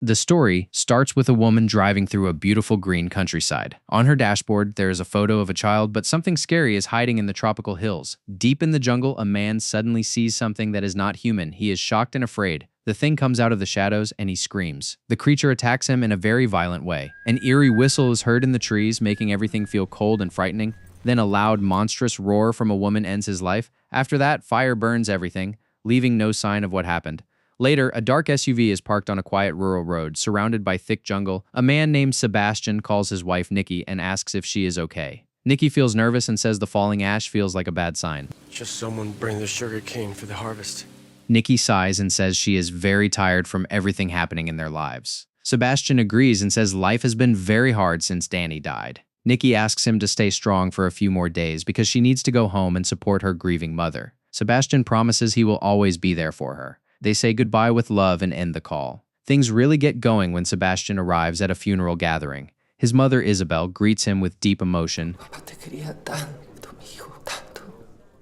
The story starts with a woman driving through a beautiful green countryside. On her dashboard, there is a photo of a child, but something scary is hiding in the tropical hills. Deep in the jungle, a man suddenly sees something that is not human. He is shocked and afraid. The thing comes out of the shadows and he screams. The creature attacks him in a very violent way. An eerie whistle is heard in the trees, making everything feel cold and frightening. Then a loud, monstrous roar from a woman ends his life. After that, fire burns everything, leaving no sign of what happened. Later, a dark SUV is parked on a quiet rural road, surrounded by thick jungle. A man named Sebastian calls his wife Nikki and asks if she is okay. Nikki feels nervous and says the falling ash feels like a bad sign. Just someone bring the sugar cane for the harvest. Nikki sighs and says she is very tired from everything happening in their lives. Sebastian agrees and says life has been very hard since Danny died. Nikki asks him to stay strong for a few more days because she needs to go home and support her grieving mother. Sebastian promises he will always be there for her. They say goodbye with love and end the call. Things really get going when Sebastian arrives at a funeral gathering. His mother, Isabel, greets him with deep emotion.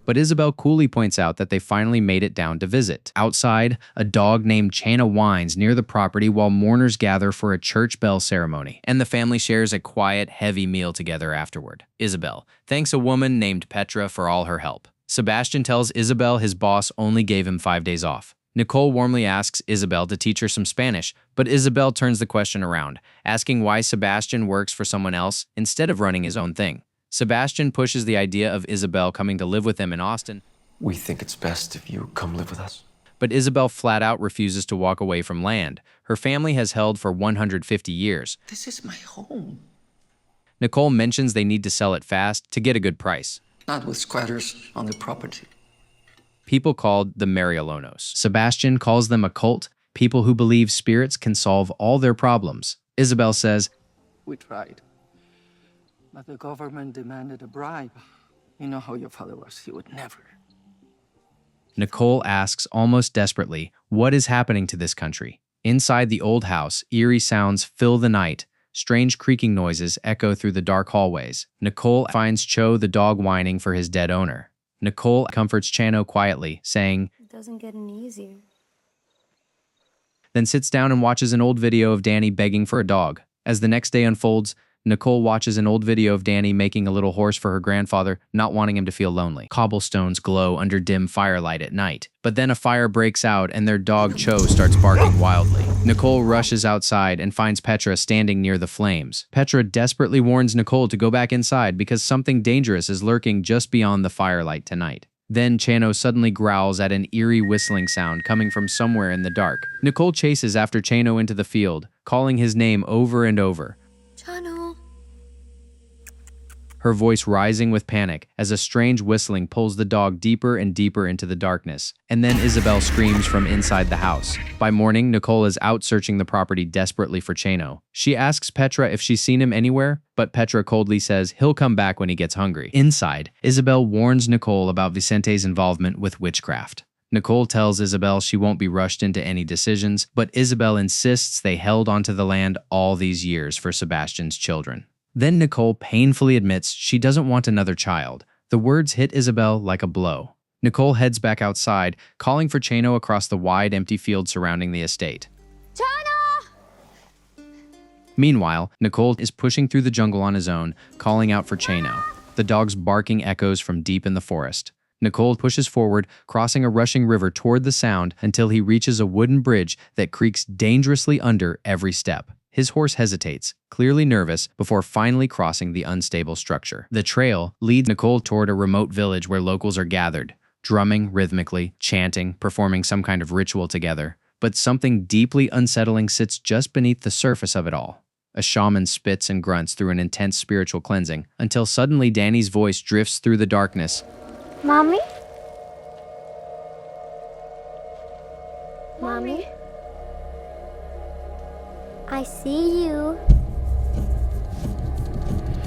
But Isabel coolly points out that they finally made it down to visit. Outside, a dog named Chana whines near the property while mourners gather for a church bell ceremony, and the family shares a quiet, heavy meal together afterward. Isabel thanks a woman named Petra for all her help. Sebastian tells Isabel his boss only gave him 5 days off. Nicole warmly asks Isabel to teach her some Spanish, but Isabel turns the question around, asking why Sebastian works for someone else instead of running his own thing. Sebastian pushes the idea of Isabel coming to live with him in Austin. We think it's best if you come live with us. But Isabel flat out refuses to walk away from land her family has held for 150 years. This is my home. Nicole mentions they need to sell it fast to get a good price. Not with squatters on the property. People called the Mariolonos. Sebastian calls them a cult, people who believe spirits can solve all their problems. Isabel says, We tried. But the government demanded a bribe. You know how your father was. He would never. Nicole asks almost desperately, what is happening to this country? Inside the old house, eerie sounds fill the night. Strange creaking noises echo through the dark hallways. Nicole finds Cho the dog whining for his dead owner. Nicole comforts Chano quietly, saying, It doesn't get any easier. Then sits down and watches an old video of Danny begging for a dog. As the next day unfolds, Nicole watches an old video of Danny making a little horse for her grandfather, not wanting him to feel lonely. Cobblestones glow under dim firelight at night. But then a fire breaks out and their dog Cho starts barking wildly. Nicole rushes outside and finds Petra standing near the flames. Petra desperately warns Nicole to go back inside because something dangerous is lurking just beyond the firelight tonight. Then Chano suddenly growls at an eerie whistling sound coming from somewhere in the dark. Nicole chases after Chano into the field, calling his name over and over. Chano. Her voice rising with panic as a strange whistling pulls the dog deeper and deeper into the darkness. And then Isabel screams from inside the house. By morning, Nicole is out searching the property desperately for Chano. She asks Petra if she's seen him anywhere, but Petra coldly says he'll come back when he gets hungry. Inside, Isabel warns Nicole about Vicente's involvement with witchcraft. Nicole tells Isabel she won't be rushed into any decisions, but Isabel insists they held onto the land all these years for Sebastian's children. Then Nicole painfully admits she doesn't want another child. The words hit Isabel like a blow. Nicole heads back outside, calling for Chano across the wide, empty field surrounding the estate. Chano! Meanwhile, Nicole is pushing through the jungle on his own, calling out for Chano. The dog's barking echoes from deep in the forest. Nicole pushes forward, crossing a rushing river toward the sound until he reaches a wooden bridge that creaks dangerously under every step. His horse hesitates, clearly nervous, before finally crossing the unstable structure. The trail leads Nicole toward a remote village where locals are gathered, drumming rhythmically, chanting, performing some kind of ritual together. But something deeply unsettling sits just beneath the surface of it all. A shaman spits and grunts through an intense spiritual cleansing, until suddenly Danny's voice drifts through the darkness. Mommy? Mommy? I see you.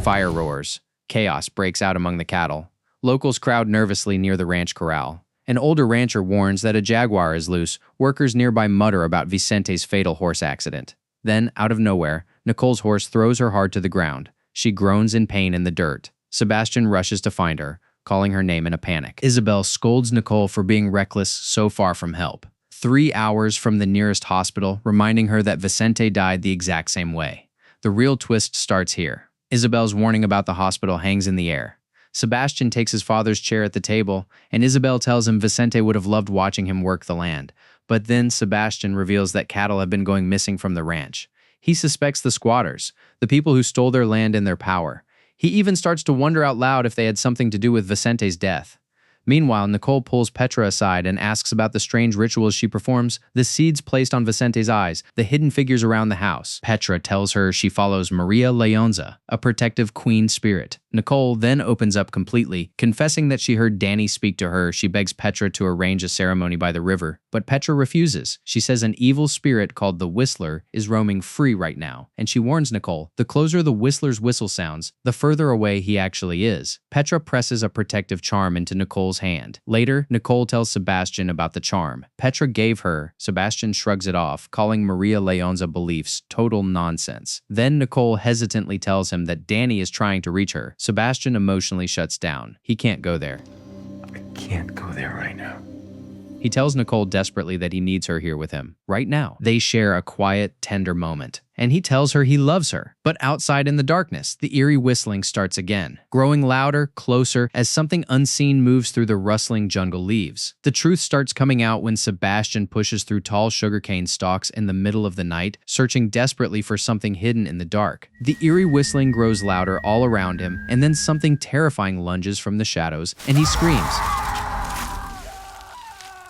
Fire roars. Chaos breaks out among the cattle. Locals crowd nervously near the ranch corral. An older rancher warns that a jaguar is loose. Workers nearby mutter about Vicente's fatal horse accident. Then, out of nowhere, Nicole's horse throws her hard to the ground. She groans in pain in the dirt. Sebastian rushes to find her, calling her name in a panic. Isabel scolds Nicole for being reckless so far from help. 3 hours from the nearest hospital, reminding her that Vicente died the exact same way. The real twist starts here. Isabel's warning about the hospital hangs in the air. Sebastian takes his father's chair at the table, and Isabel tells him Vicente would have loved watching him work the land. But then Sebastian reveals that cattle have been going missing from the ranch. He suspects the squatters, the people who stole their land and their power. He even starts to wonder out loud if they had something to do with Vicente's death. Meanwhile, Nicole pulls Petra aside and asks about the strange rituals she performs, the seeds placed on Vicente's eyes, the hidden figures around the house. Petra tells her she follows Maria Leonza, a protective queen spirit. Nicole then opens up completely, confessing that she heard Danny speak to her. She begs Petra to arrange a ceremony by the river, but Petra refuses. She says an evil spirit called the Whistler is roaming free right now, and she warns Nicole, the closer the Whistler's whistle sounds, the further away he actually is. Petra presses a protective charm into Nicole's hand. Later, Nicole tells Sebastian about the charm Petra gave her. Sebastian shrugs it off, calling Maria Leonza beliefs total nonsense. Then Nicole hesitantly tells him that Danny is trying to reach her. Sebastian emotionally shuts down. He can't go there. I can't go there right now. He tells Nicole desperately that he needs her here with him, right now. They share a quiet, tender moment, and he tells her he loves her. But outside in the darkness, the eerie whistling starts again, growing louder, closer, as something unseen moves through the rustling jungle leaves. The truth starts coming out when Sebastian pushes through tall sugarcane stalks in the middle of the night, searching desperately for something hidden in the dark. The eerie whistling grows louder all around him, and then something terrifying lunges from the shadows, and he screams.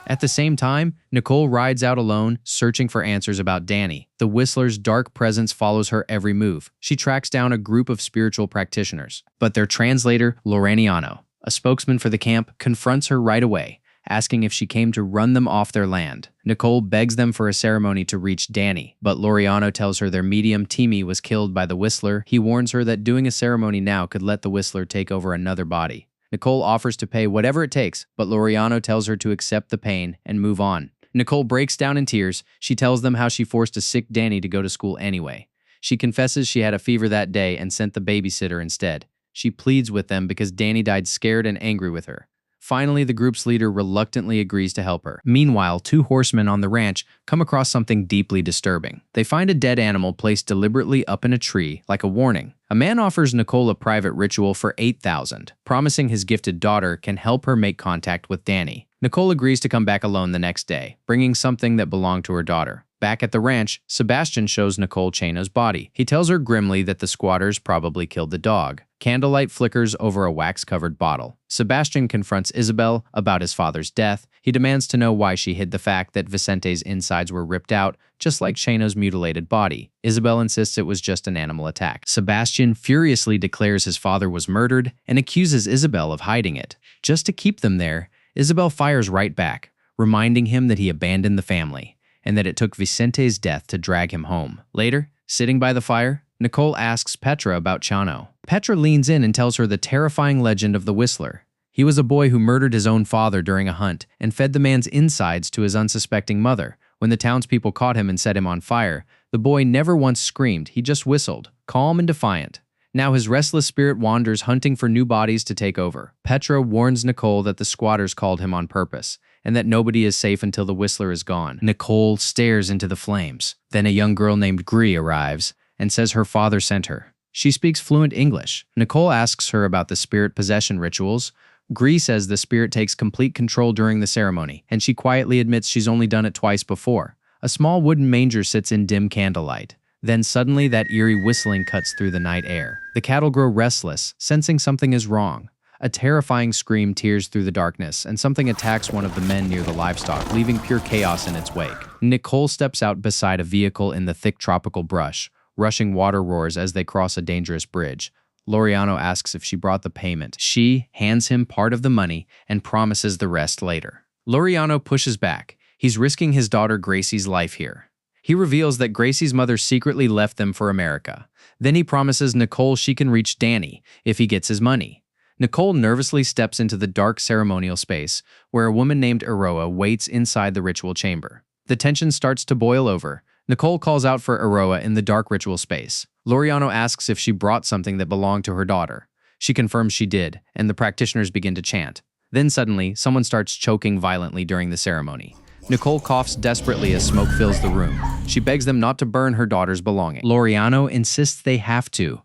At the same time, Nicole rides out alone, searching for answers about Danny. The Whistler's dark presence follows her every move. She tracks down a group of spiritual practitioners, but their translator, Loreniano, a spokesman for the camp, confronts her right away, asking if she came to run them off their land. Nicole begs them for a ceremony to reach Danny, but Loriano tells her their medium, Timmy, was killed by the Whistler. He warns her that doing a ceremony now could let the Whistler take over another body. Nicole offers to pay whatever it takes, but Loriano tells her to accept the pain and move on. Nicole breaks down in tears. She tells them how she forced a sick Danny to go to school anyway. She confesses she had a fever that day and sent the babysitter instead. She pleads with them because Danny died scared and angry with her. Finally, the group's leader reluctantly agrees to help her. Meanwhile, 2 horsemen on the ranch come across something deeply disturbing. They find a dead animal placed deliberately up in a tree, like a warning. A man offers Nicole a private ritual for $8,000, promising his gifted daughter can help her make contact with Danny. Nicole agrees to come back alone the next day, bringing something that belonged to her daughter. Back at the ranch, Sebastian shows Nicole Cheno's body. He tells her grimly that the squatters probably killed the dog. Candlelight flickers over a wax-covered bottle. Sebastian confronts Isabel about his father's death. He demands to know why she hid the fact that Vicente's insides were ripped out, just like Cheno's mutilated body. Isabel insists it was just an animal attack. Sebastian furiously declares his father was murdered and accuses Isabel of hiding it. Just to keep them there, Isabel fires right back, reminding him that he abandoned the family, and that it took Vicente's death to drag him home. Later, sitting by the fire, Nicole asks Petra about Chano. Petra leans in and tells her the terrifying legend of the Whistler. He was a boy who murdered his own father during a hunt and fed the man's insides to his unsuspecting mother. When the townspeople caught him and set him on fire, the boy never once screamed, he just whistled, calm and defiant. Now his restless spirit wanders, hunting for new bodies to take over. Petra warns Nicole that the squatters called him on purpose, and that nobody is safe until the Whistler is gone. Nicole stares into the flames. Then a young girl named Gree arrives and says her father sent her. She speaks fluent English. Nicole asks her about the spirit possession rituals. Gree says the spirit takes complete control during the ceremony, and she quietly admits she's only done it twice before. A small wooden manger sits in dim candlelight. Then suddenly that eerie whistling cuts through the night air. The cattle grow restless, sensing something is wrong. A terrifying scream tears through the darkness, and something attacks one of the men near the livestock, leaving pure chaos in its wake. Nicole steps out beside a vehicle in the thick tropical brush. Rushing water roars as they cross a dangerous bridge. Loriano asks if she brought the payment. She hands him part of the money and promises the rest later. Loriano pushes back. He's risking his daughter Gracie's life here. He reveals that Gracie's mother secretly left them for America. Then he promises Nicole she can reach Danny if he gets his money. Nicole nervously steps into the dark ceremonial space, where a woman named Aroa waits inside the ritual chamber. The tension starts to boil over. Nicole calls out for Aroa in the dark ritual space. Loriano asks if she brought something that belonged to her daughter. She confirms she did, and the practitioners begin to chant. Then suddenly, someone starts choking violently during the ceremony. Nicole coughs desperately as smoke fills the room. She begs them not to burn her daughter's belongings. Laureano insists they have to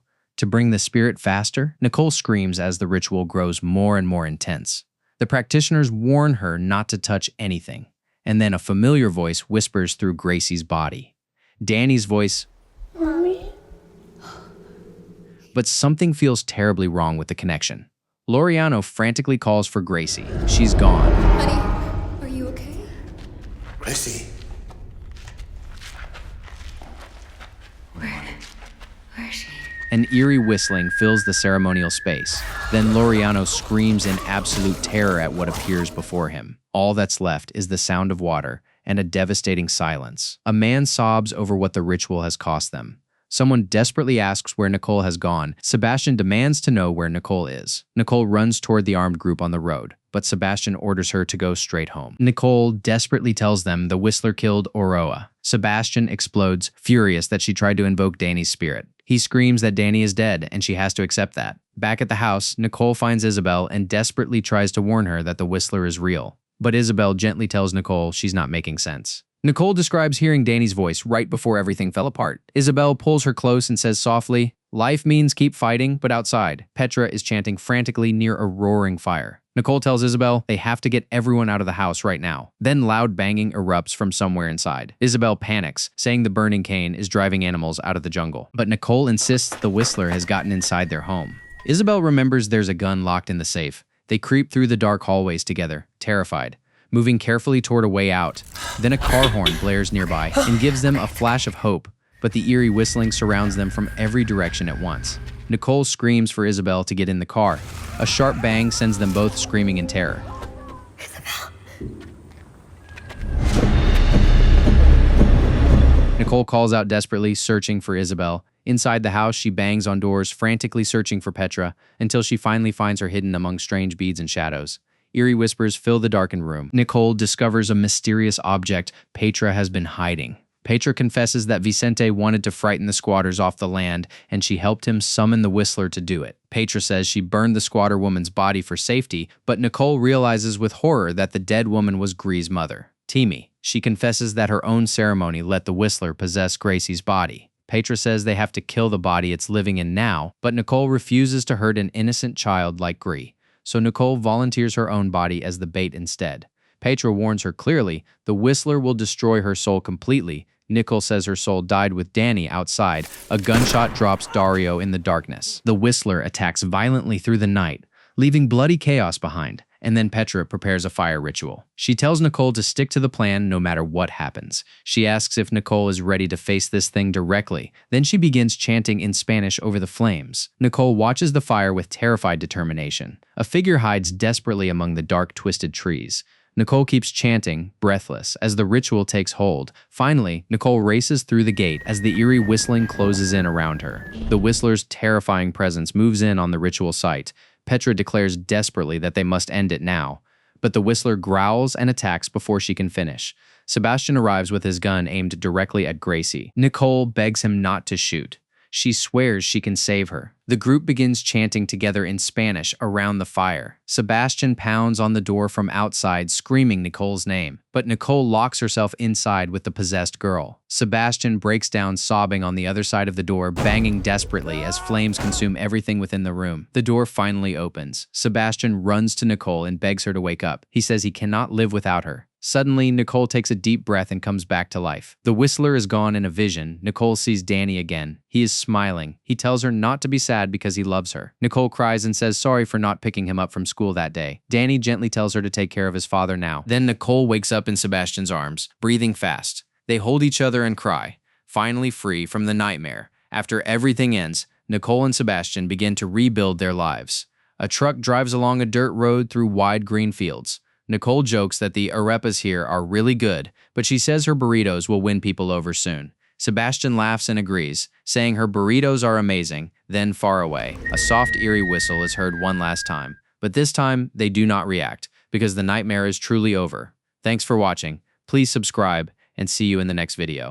bring the spirit faster. Nicole screams as the ritual grows more and more intense. The practitioners warn her not to touch anything, and then a familiar voice whispers through Gracie's body. Danny's voice, Mommy? but something feels terribly wrong with the connection. Laureano frantically calls for Gracie. She's gone. Honey, are you okay? Gracie. Where is she? An eerie whistling fills the ceremonial space. Then Laureano screams in absolute terror at what appears before him. All that's left is the sound of water and a devastating silence. A man sobs over what the ritual has cost them. Someone desperately asks where Nicole has gone. Sebastian demands to know where Nicole is. Nicole runs toward the armed group on the road, but Sebastian orders her to go straight home. Nicole desperately tells them the Whistler killed Aurora. Sebastian explodes, furious that she tried to invoke Danny's spirit. He screams that Danny is dead, and she has to accept that. Back at the house, Nicole finds Isabel and desperately tries to warn her that the Whistler is real. But Isabel gently tells Nicole she's not making sense. Nicole describes hearing Danny's voice right before everything fell apart. Isabel pulls her close and says softly, "Life means keep fighting, but outside." Petra is chanting frantically near a roaring fire. Nicole tells Isabel they have to get everyone out of the house right now. Then loud banging erupts from somewhere inside. Isabel panics, saying the burning cane is driving animals out of the jungle. But Nicole insists the Whistler has gotten inside their home. Isabel remembers there's a gun locked in the safe. They creep through the dark hallways together, terrified, moving carefully toward a way out. Then a car horn blares nearby and gives them a flash of hope, but the eerie whistling surrounds them from every direction at once. Nicole screams for Isabel to get in the car. A sharp bang sends them both screaming in terror. Nicole calls out desperately, searching for Isabel. Inside the house, she bangs on doors, frantically searching for Petra, until she finally finds her hidden among strange beads and shadows. Eerie whispers fill the darkened room. Nicole discovers a mysterious object Petra has been hiding. Petra confesses that Vicente wanted to frighten the squatters off the land, and she helped him summon the Whistler to do it. Petra says she burned the squatter woman's body for safety, but Nicole realizes with horror that the dead woman was Gree's mother, Timmy. She confesses that her own ceremony let the Whistler possess Gracie's body. Petra says they have to kill the body it's living in now, but Nicole refuses to hurt an innocent child like Gree. So Nicole volunteers her own body as the bait instead. Petra warns her clearly the Whistler will destroy her soul completely. Nicole says her soul died with Danny outside. A gunshot drops Dario in the darkness. The Whistler attacks violently through the night, leaving bloody chaos behind, and then Petra prepares a fire ritual. She tells Nicole to stick to the plan no matter what happens. She asks if Nicole is ready to face this thing directly. Then she begins chanting in Spanish over the flames. Nicole watches the fire with terrified determination. A figure hides desperately among the dark, twisted trees. Nicole keeps chanting, breathless, as the ritual takes hold. Finally, Nicole races through the gate as the eerie whistling closes in around her. The Whistler's terrifying presence moves in on the ritual site. Petra declares desperately that they must end it now, but the Whistler growls and attacks before she can finish. Sebastian arrives with his gun aimed directly at Gracie. Nicole begs him not to shoot. She swears she can save her. The group begins chanting together in Spanish around the fire. Sebastian pounds on the door from outside, screaming Nicole's name, but Nicole locks herself inside with the possessed girl. Sebastian breaks down sobbing on the other side of the door, banging desperately as flames consume everything within the room. The door finally opens. Sebastian runs to Nicole and begs her to wake up. He says he cannot live without her. Suddenly, Nicole takes a deep breath and comes back to life. The Whistler is gone in a vision. Nicole sees Danny again. He is smiling. He tells her not to be sad because he loves her. Nicole cries and says sorry for not picking him up from school that day. Danny gently tells her to take care of his father now. Then Nicole wakes up in Sebastian's arms, breathing fast. They hold each other and cry, finally free from the nightmare. After everything ends, Nicole and Sebastian begin to rebuild their lives. A truck drives along a dirt road through wide green fields. Nicole jokes that the arepas here are really good, but she says her burritos will win people over soon. Sebastian laughs and agrees, saying her burritos are amazing. Then far away, a soft, eerie whistle is heard one last time. But this time, they do not react, because the nightmare is truly over. Thanks for watching. Please subscribe, and see you in the next video.